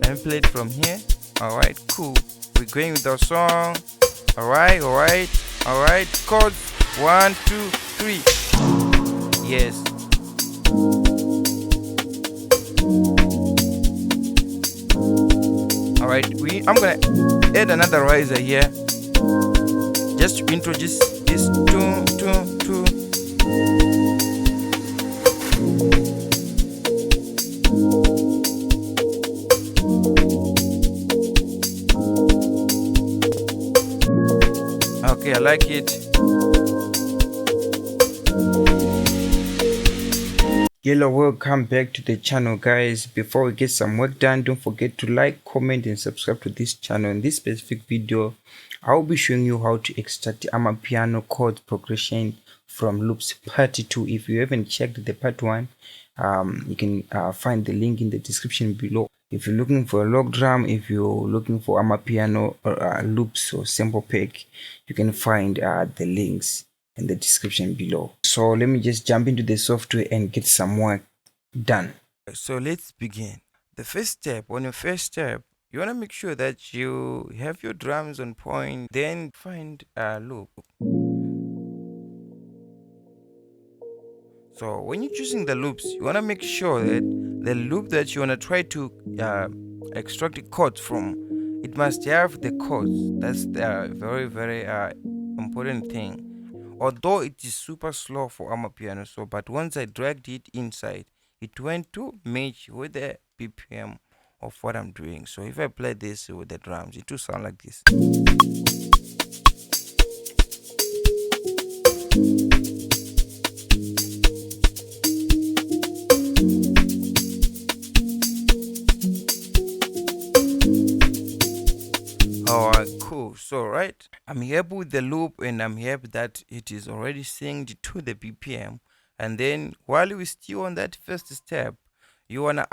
Let me play it from here. Alright, cool. We're going with our song. Alright. Chords. 1, 2, 3. Yes. Alright, I'm gonna add another riser here just to introduce this two. Okay, I like it. Hello, welcome back to the channel, guys. Before we get some work done, don't forget to like, comment and subscribe to this channel. In this specific video, I'll be showing you how to extract the Amapiano chord progression from loops part 2. If you haven't checked the part 1, you can find the link in the description below. If you're looking for a log drum, if you're looking for Amapiano loops or sample pack, you can find the links in the description below. So let me just jump into the software and get some work done. So let's begin. The first step, on your first step, you want to make sure that you have your drums on point, then find a loop. So when you're choosing the loops, you want to make sure that the loop that you want to try to extract the chords from, it must have the chords. That's the very important thing. Although it is super slow for Amapiano, so but once I dragged it inside, it went to match with the BPM of what I'm doing. So if I play this with the drums, it will sound like this. Alright, cool. So right, I'm happy with the loop and I'm happy that it is already synced to the BPM. And then while we're still on that first step, you wanna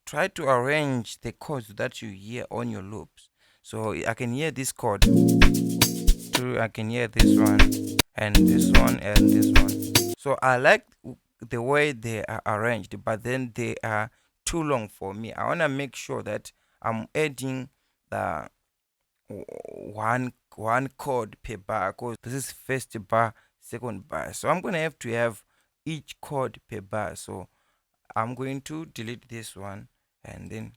try to arrange the chords that you hear on your loops. So I can hear this chord, I can hear this one, and this one, and this one. So I like the way they are arranged, but then they are too long for me. I wanna make sure that I'm adding the one chord per bar, because this is first bar, second bar. So I'm gonna have to have each chord per bar. So I'm going to delete this one, and then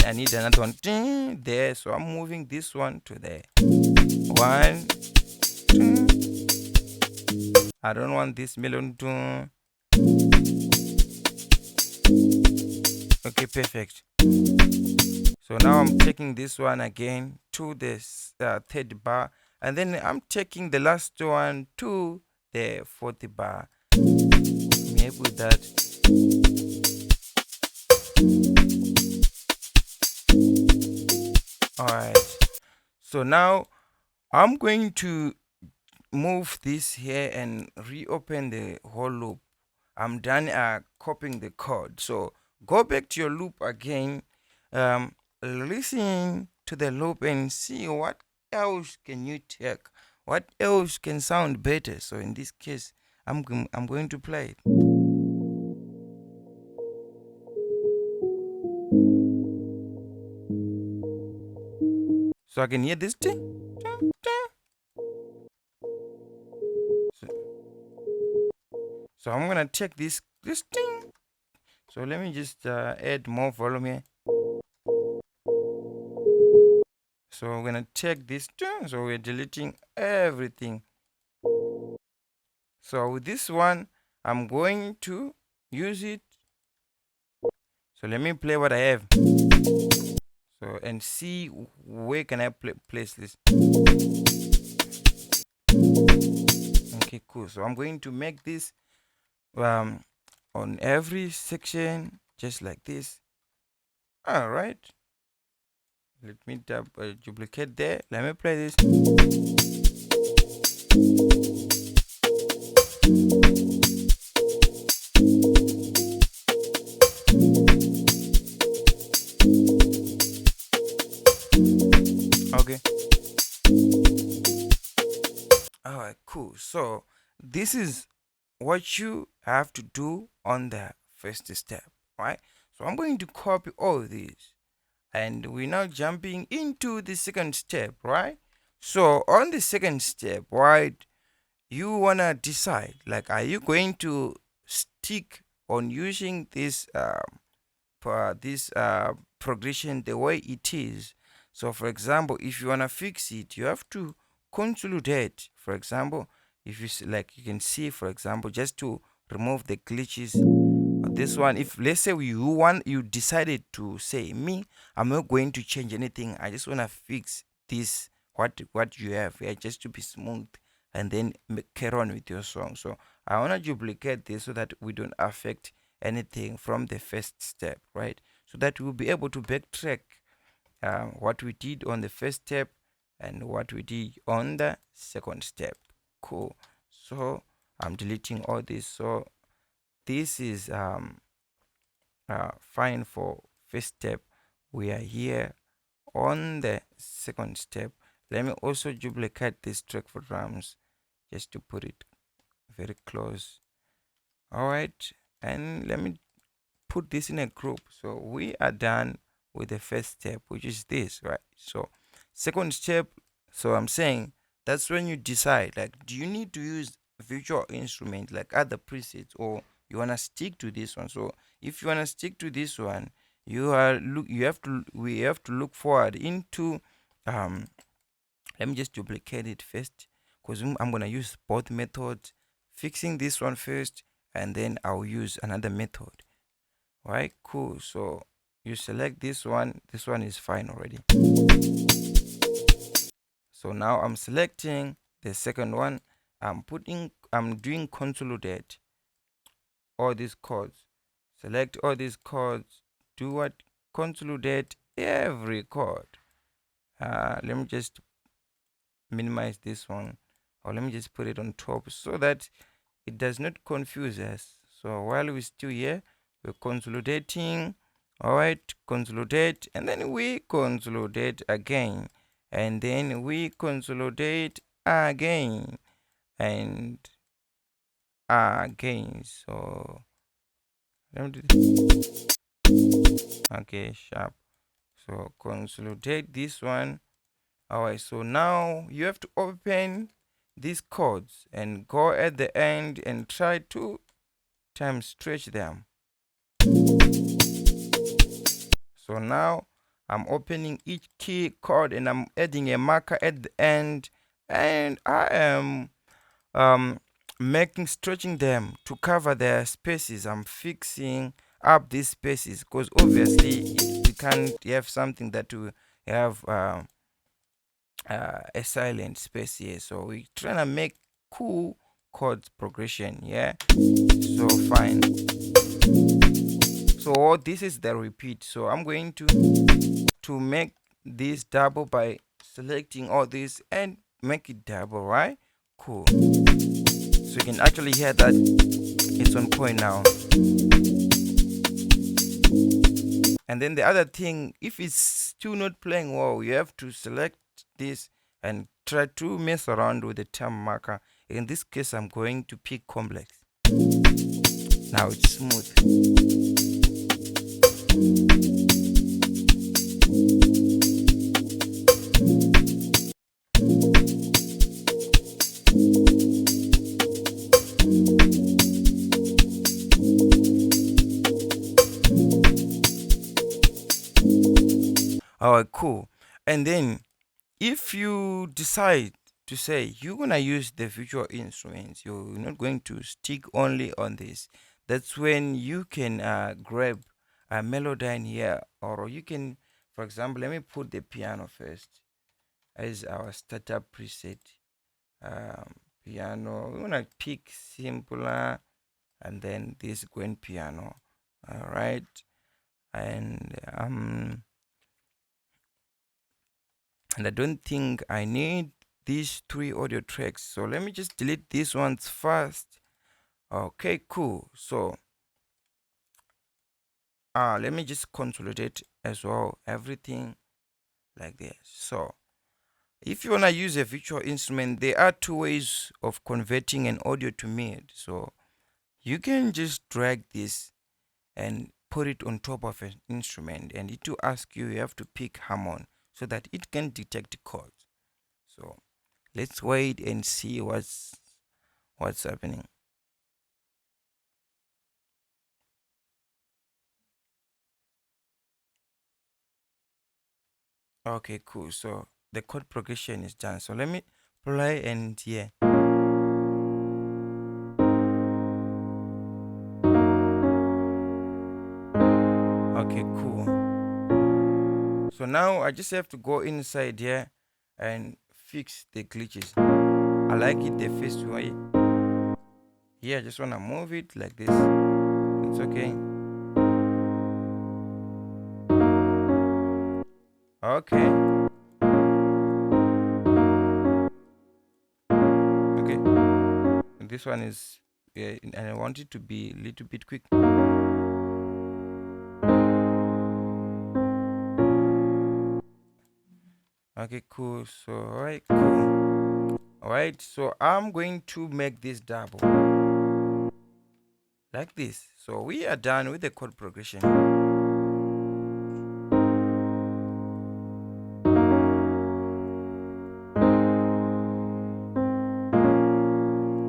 I need another one there. So I'm moving this one to there. 1, 2. I don't want this melody to. Okay, perfect. So now I'm taking this one again to this third bar, and then I'm taking the last one to the fourth bar. I'm happy with that. Alright, so now I'm going to move this here and reopen the whole loop. I'm done copying the chord. So go back to your loop again. Listen to the loop and see what else can you take, what else can sound better. So in this case, I'm going to play it. So I can hear this thing. So I'm gonna take this thing. So let me just add more volume here. So we're gonna take this too. So we're deleting everything. So with this one, I'm going to use it. So let me play what I have. So and see where can I place this. Okay, cool. So I'm going to make this on every section just like this. All right. Let me duplicate there. Let me play this. Okay. All right, cool. So this is what you have to do on the first step, right? So So I'm going to copy all these, and we're now jumping into the second step, right? So on the second step, right, you wanna decide, like, are you going to stick on using this progression the way it is? So for example, if you wanna fix it, you have to consolidate. For example, if like, you can see, for example, just to remove the glitches, this one, if let's say you decided to say, me, I'm not going to change anything, I just want to fix this, what you have here, just to be smooth, and then carry on with your song. So I want to duplicate this so that we don't affect anything from the first step, right? So that we'll be able to backtrack what we did on the first step and what we did on the second step. Cool. So I'm deleting all this. So this is fine for first step. We are here on the second step. Let me also duplicate this track for drums just to put it very close. All right, and let me put this in a group. So we are done with the first step, which is this, right? So second step, so I'm saying that's when you decide, like, do you need to use virtual instrument like other presets, or you want to stick to this one? So if you want to stick to this one, we have to look forward into let me just duplicate it first, because I'm gonna use both methods, fixing this one first, and then I'll use another method. All right, cool. So you select this one is fine already. So now I'm selecting the second one. I'm doing consolidate all these chords. Select all these chords. Do what? Consolidate every chord. Let me just minimize this one, or let me just put it on top so that it does not confuse us. So while we're still here, we're consolidating. All right, consolidate, and then we consolidate again, and then we consolidate again and again. So let me do this. Okay, sharp. So consolidate this one. All right, so now you have to open these chords and go at the end and try to stretch them. So now I'm opening each key chord and I'm adding a marker at the end, and I am stretching them to cover their spaces. I'm fixing up these spaces because obviously we can't have something that will have a silent space here. So we're trying to make cool chords progression. Yeah, so fine. So this is the repeat. So I'm going to make this double by selecting all this and make it double, right? Cool. So you can actually hear that it's on point now. And then the other thing, if it's still not playing well, you have to select this and try to mess around with the term marker. In this case, I'm going to pick complex. Now it's smooth. All right, cool. And then if you decide to say you're gonna use the virtual instruments, you're not going to stick only on this, that's when you can grab a melodyne here, or you can, for example, let me put the piano first as our startup preset. Piano, we're gonna pick simpler, and then this grand piano. All right, and I don't think I need these 3 audio tracks, so let me just delete these ones first. Okay, cool. So let me just consolidate as well, everything like this. So if you want to use a virtual instrument, there are 2 ways of converting an audio to MIDI. So you can just drag this and put it on top of an instrument, and it will ask you, you have to pick harmony so that it can detect chords. So let's wait and see what's happening. Okay, cool. So the chord progression is done. So let me play, and yeah. Okay, cool. So now I just have to go inside here and fix the glitches. I like it the first way. Here I just wanna move it like this. It's okay. Okay. Okay. And this one is, yeah, and I want it to be a little bit quick. Okay, cool. So alright, cool. Alright, so I'm going to make this double like this. So we are done with the chord progression.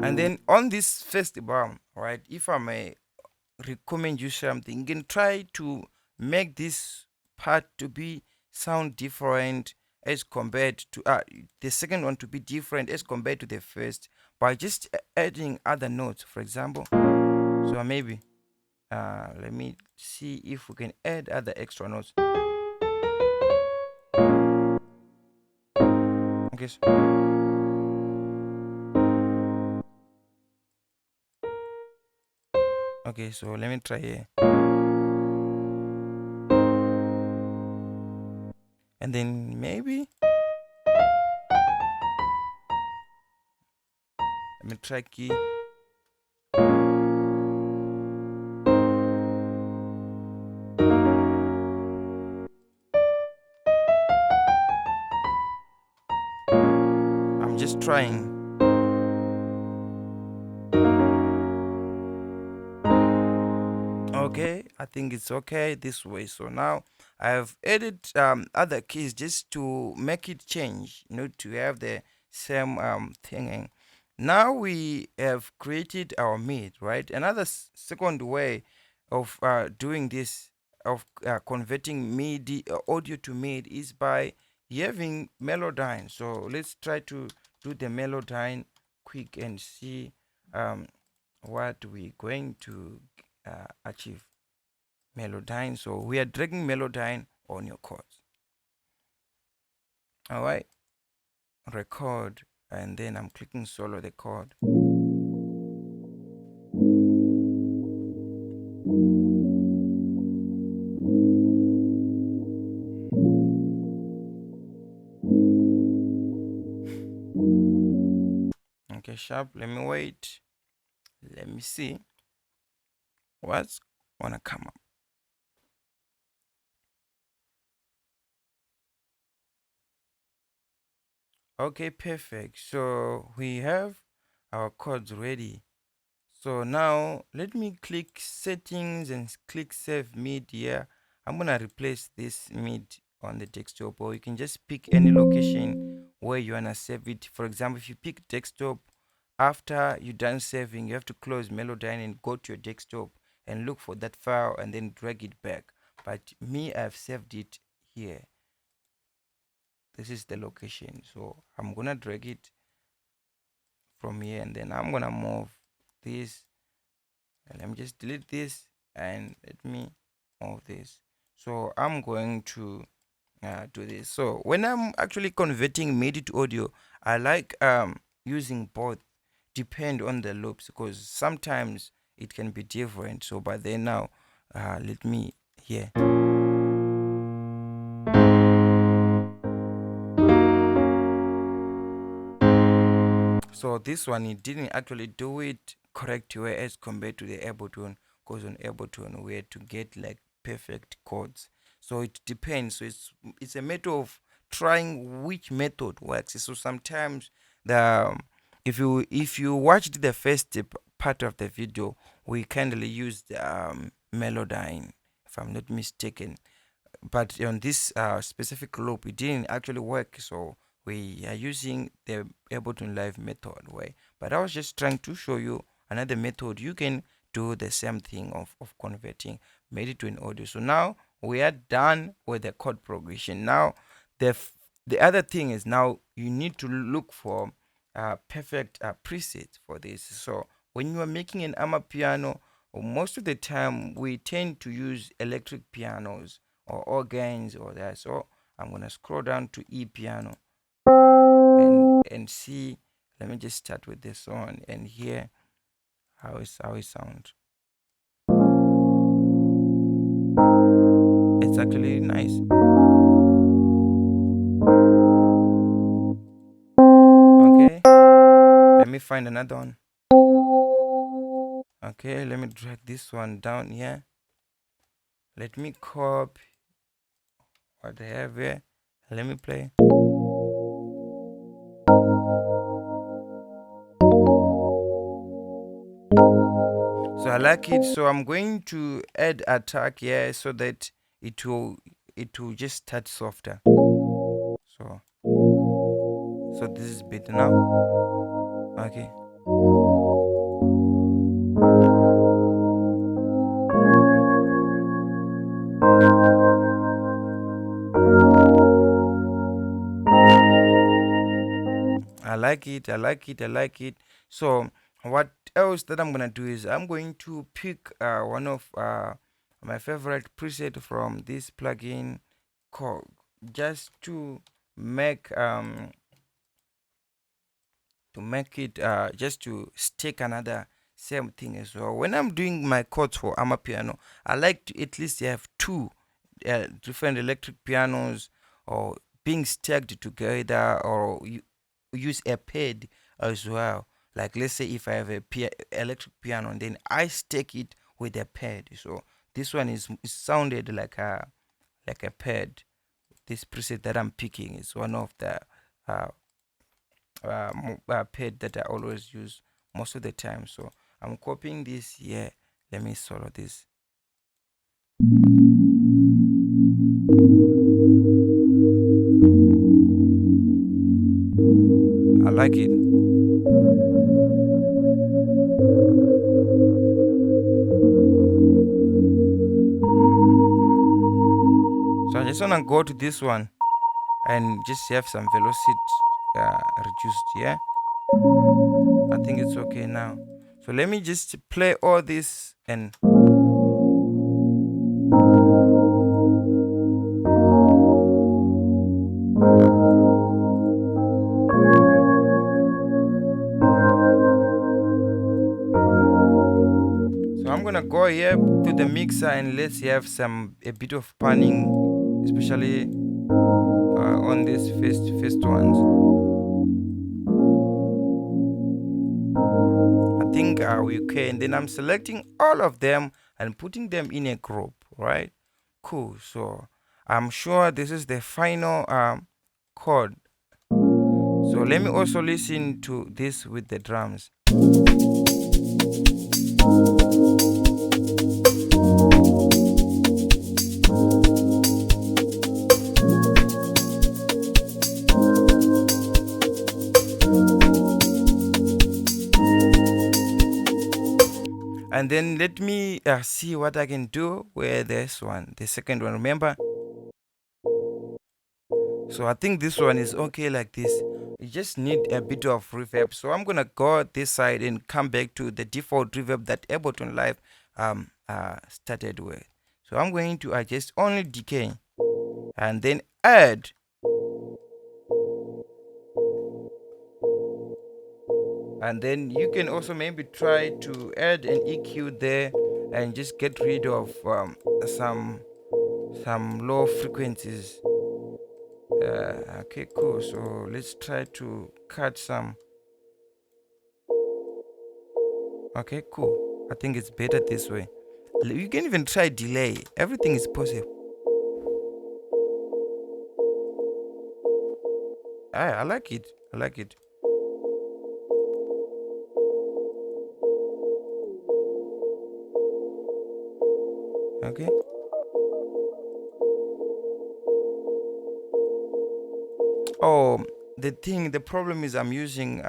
And then on this first bar, right, if I may recommend you something, you can try to make this part to be sound different as compared to the second one to be different as compared to the first by just adding other notes, for example. So maybe let me see if we can add other extra notes. Okay. Okay, so let me try here. And then maybe let me try key. I'm just trying. Okay, I think it's okay this way. So now I have added other keys just to make it change, to have the same thing. Now we have created our mid, right? Another second way of doing this, of converting MIDI audio to mid, is by having Melodyne. So let's try to do the Melodyne quick and see what we're going to achieve. Melodyne. So we are dragging Melodyne on your chords. All right, record, and then I'm clicking solo the chord. Okay, sharp. Let me wait. Let me see what's gonna come up. Okay, perfect. So we have our chords ready. So now let me click settings and click save mid here. I'm gonna replace this mid on the desktop, or you can just pick any location where you wanna save it. For example, if you pick desktop, after you're done saving, you have to close Melodyne and go to your desktop and look for that file and then drag it back. But me, I've saved it here. This is the location. So I'm gonna drag it from here, and then I'm gonna move this, and let me just delete this and let me move this. So I'm going to do this. So when I'm actually converting MIDI to audio, I like using both, depend on the loops, because sometimes it can be different. So by then now, let me here. So this one, it didn't actually do it correct way as compared to the Ableton, because on Ableton we had to get like perfect chords. So it depends. So it's a matter of trying which method works. So sometimes the if you watched the first part of the video, we kindly used Melodyne, if I'm not mistaken. But on this specific loop, it didn't actually work, so we are using the Ableton Live method way. But I was just trying to show you another method you can do the same thing of converting MIDI to an audio. So now we are done with the chord progression. Now the other thing is, now you need to look for perfect presets for this. So when you are making an Amapiano, most of the time we tend to use electric pianos or organs or that. So I'm gonna scroll down to E piano and see. Let me just start with this one and hear how it sounds. It's actually nice. Okay, let me find another one. Okay, let me drag this one down here. Let me copy what I have here. Let me play. So I like it. So I'm going to add a track here so that it will just start softer. So this is better now. Okay. I like it. I like it. I like it. So what else that I'm gonna do is I'm going to pick one of my favorite preset from this plugin called, just to make it just to stick another same thing as well. When I'm doing my chords for Amapiano, I like to at least have two different electric pianos or being stacked together, or use a pad as well. Like, let's say if I have a electric piano and then I stack it with a pad. So this one is sounded like a pad. This preset that I'm picking is one of the uh, pad that I always use most of the time. So I'm copying this here. Let me solo this. I like it. So I just wanna go to this one and just have some velocity reduced. Yeah, I think it's okay now. So let me just play all this and so I'm gonna go here to the mixer and let's have a bit of panning, especially on these first ones. I think we can. Then I'm selecting all of them and putting them in a group, right? Cool. So I'm sure this is the final chord. So let me also listen to this with the drums. And then let me see what I can do with this one, the second one. Remember? So I think this one is okay like this. You just need a bit of reverb. So I'm gonna go this side and come back to the default reverb that Ableton Live started with. So I'm going to adjust only decay and then add. And then you can also maybe try to add an EQ there and just get rid of some low frequencies. Okay, cool. So let's try to cut some. Okay, cool. I think it's better this way. You can even try delay. Everything is possible. I like it. I like it. Okay. Oh, the problem is I'm using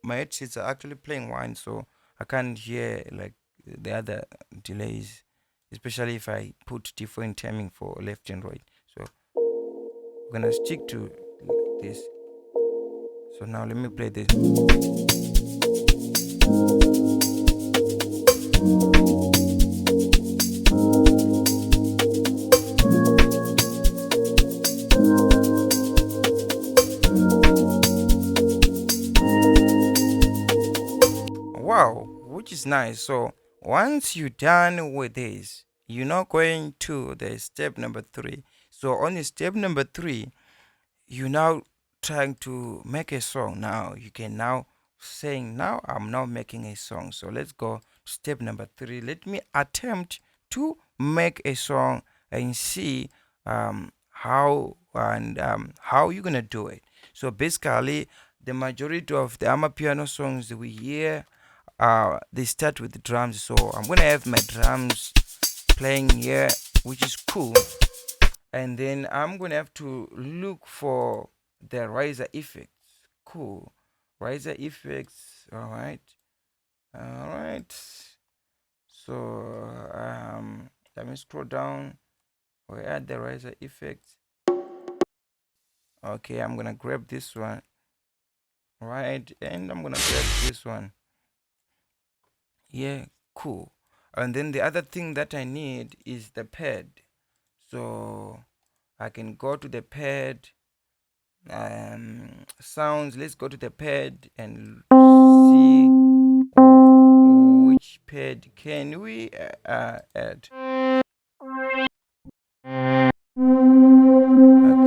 my headsets are actually playing one, so I can't hear like the other delays, especially if I put different timing for left and right. So I'm gonna stick to this. So now let me play this. Wow, which is nice. So once you're done with this, you're not going to the step number 3. So on the step number 3, you're now trying to make a song. Now you can now saying now I'm now making a song. So let's go to step number 3. Let me attempt to make a song and see how you're gonna do it. So basically, the majority of the Amapiano songs that we hear, they start with the drums. So I'm gonna have my drums playing here, which is cool. And then I'm gonna have to look for the riser effects. Cool. Riser effects. All right. So let me scroll down. We add the riser effects. Okay, I'm gonna grab this one. Right, and I'm gonna grab this one. Yeah, cool. And then the other thing that I need is the pad. So I can go to the pad sounds. Let's go to the pad and see which pad can we add.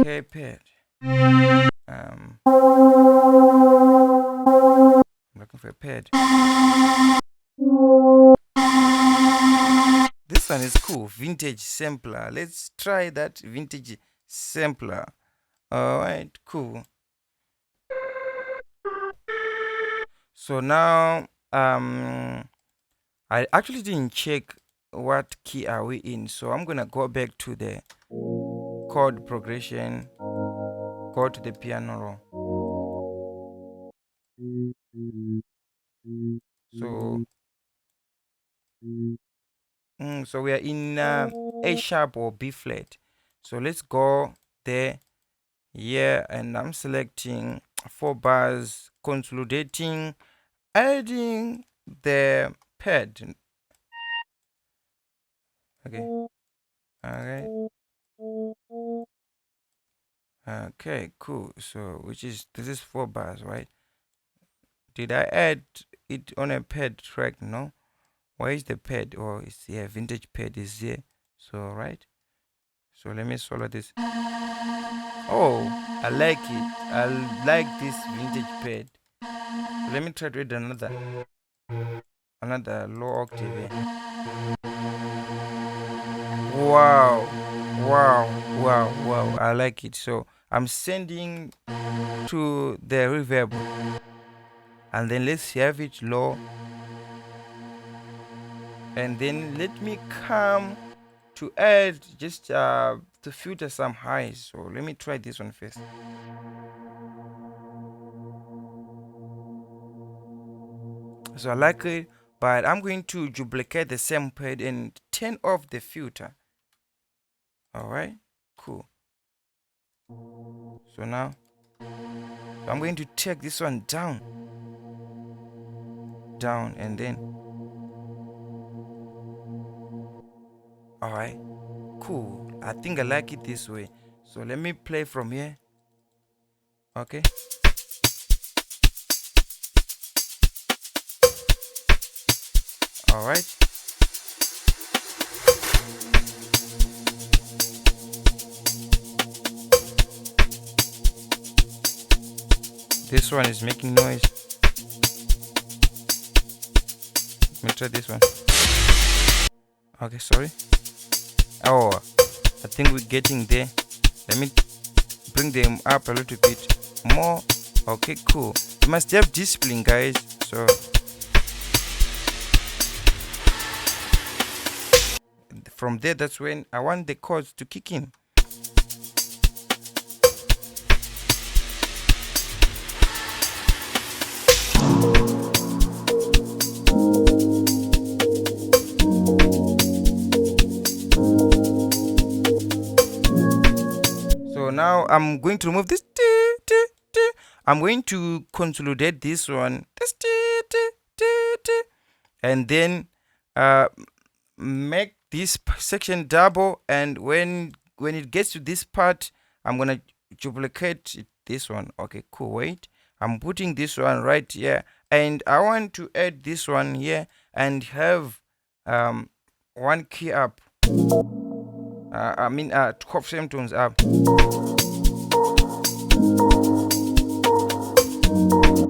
Okay, pad. I'm looking for a pad. This one is cool. Vintage sampler. Let's try that vintage sampler. All right, cool. So now I actually didn't check what key are we in, so I'm gonna go back to the chord progression, go to the piano roll. So we are in A sharp or B flat. So let's go there. Yeah, and I'm selecting 4 bars, consolidating, adding the pad. Okay. Okay, cool. So this is 4 bars, right? Did I add it on a pad track? No. Where is the pad? Oh, it's here. Vintage pad is here. So right. So let me solo this. Oh, I like it. I like this vintage pad. So let me try to add another low octave here. Wow. Wow. I like it. So I'm sending to the reverb. And then let's have it low. And then let me come to add just to filter some highs. So let me try this one first. So I like it, but I'm going to duplicate the same pad and turn off the filter. All right, cool. So now I'm going to take this one down, and then all right, cool. I think I like it this way. So let me play from here. Okay. All right. This one is making noise. Let me try this one. Okay, sorry. Oh, I think we're getting there. Let me bring them up a little bit more. Okay, cool. You must have discipline, guys. So from there, that's when I want the chords to kick in. now I'm going to remove this. I'm going to consolidate this one. And then make this section double, and when it gets to this part, I'm gonna duplicate this one. Okay, cool. Wait, I'm putting this one right here, and I want to add this one here and have one key up. I mean 12 semitones up.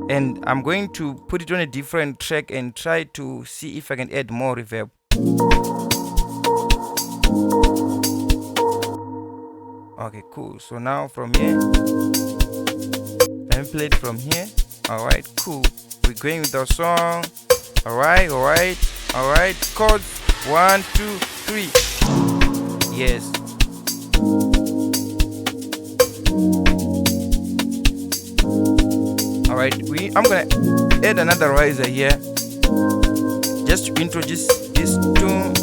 And I'm going to put it on a different track and try to see if I can add more reverb. Okay, cool. So now from here, let me play it from here. Alright, cool. We're going with our song. Alright. Chords 1, 2, 3. Yes. Alright, I'm gonna add another riser here just to introduce this two.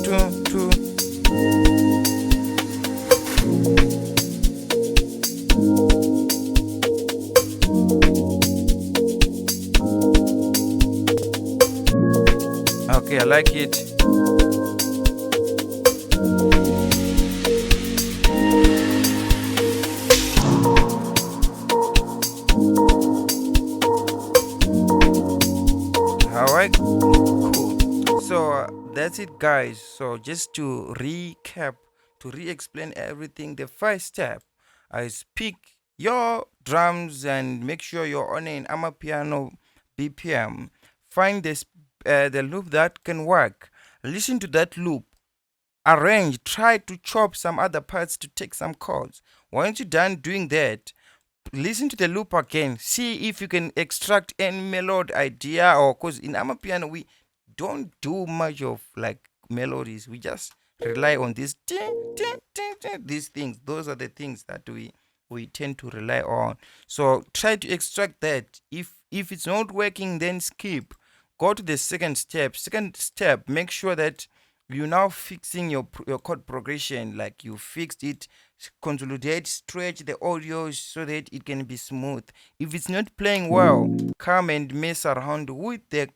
Okay, I like it. Alright, cool. So that's it, guys. So just to recap, to re-explain everything, the first step is pick your drums and make sure you're on an Amapiano BPM. Find the loop that can work. Listen to that loop. Arrange. Try to chop some other parts to take some chords. Once you're done doing that, listen to the loop again. See if you can extract any melody idea, or because in Amapiano we don't do much of like melodies. We just rely on these things. Those are the things that we tend to rely on. So try to extract that. If it's not working, then skip. Go to the second step. Second step, make sure that you're now fixing your chord progression. Like you fixed it, consolidate, stretch the audio so that it can be smooth. If it's not playing well, come and mess around with the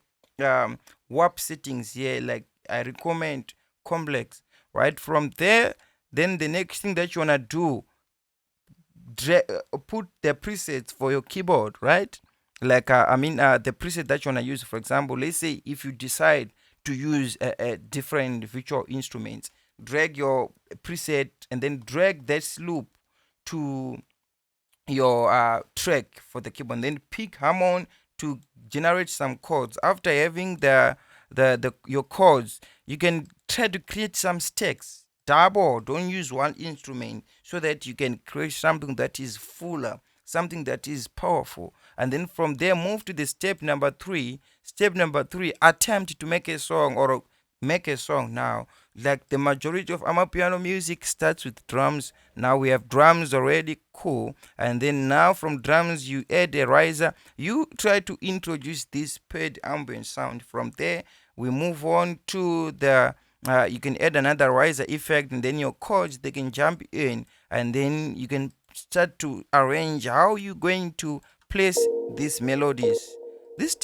warp settings here. Like I recommend complex. Right from there, then the next thing that you wanna do, put the presets for your keyboard, right? Like the preset that you wanna use. For example, let's say if you decide to use a different virtual instruments, drag your preset and then drag this loop to your track for the keyboard, and then pick Harmon to generate some chords. After having your chords, you can try to create some stacks. Double, don't use one instrument, so that you can create something that is fuller, something that is powerful. And then from there, move to the step number 3. Step number 3, attempt to make a song, or make a song. Now, like the majority of Amapiano music starts with drums. Now we have drums already, cool. And then now from drums you add a riser. You try to introduce this paired ambient sound. From there we move on to the you can add another riser effect, and then your chords, they can jump in, and then you can start to arrange how you're going to place these melodies. This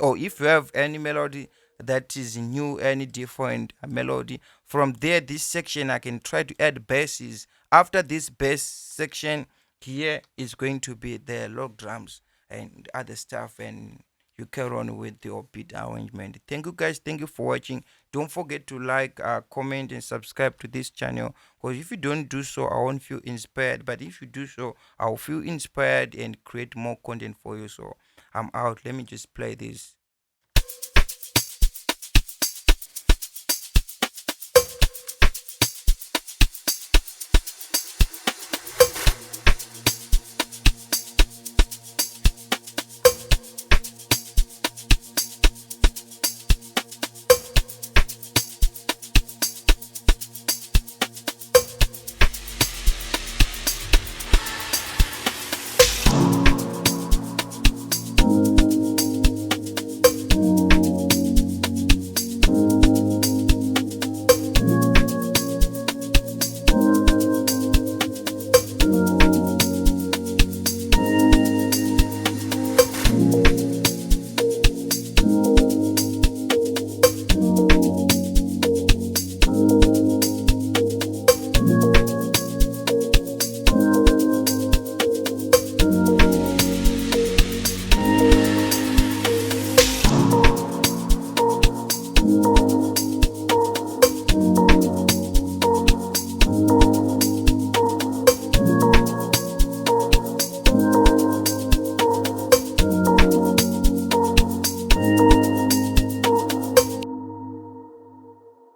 or if you have any melody that is new, any different melody, from there, this section I can try to add basses. After this bass section, here is going to be the log drums and other stuff, and you carry on with your beat arrangement. Thank you, guys. Thank you for watching. Don't forget to like, comment, and subscribe to this channel, because if you don't do so, I won't feel inspired. But if you do so, I'll feel inspired and create more content for you. So I'm out. Let me just play this.